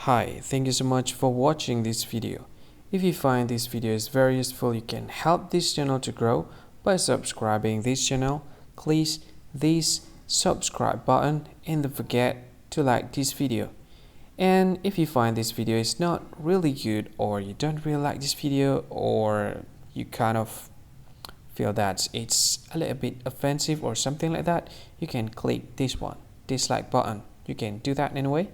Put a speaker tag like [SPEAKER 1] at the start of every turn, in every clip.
[SPEAKER 1] Hi, thank you so much for watching this video. If you find this video is very useful, you can help this channel to grow by subscribing this channel. Please this subscribe button and don't forget to like this video. And if you find this video is not really good, or you don't really like this video, or you kind of feel that it's a little bit offensive or something like that, you can click this one, dislike button. You can do that anyway.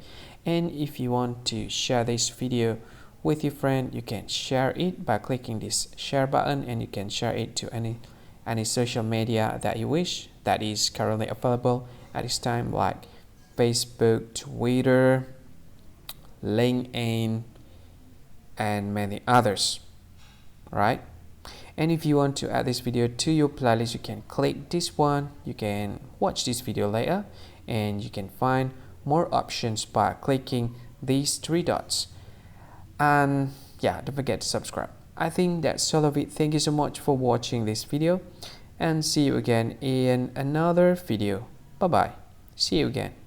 [SPEAKER 1] And if you want to share this video with your friend, you can share it by clicking this share button, and you can share it to any social media that you wish that is currently available at this time, like Facebook, Twitter, LinkedIn, and many others, right? And if you want to add this video to your playlist, you can click this one. You can watch this video later, and you can find more options by clicking these three dots. And yeah, don't forget to subscribe. I think that's all of it. Thank you so much for watching this video, and see you again in another video. Bye bye. See you again.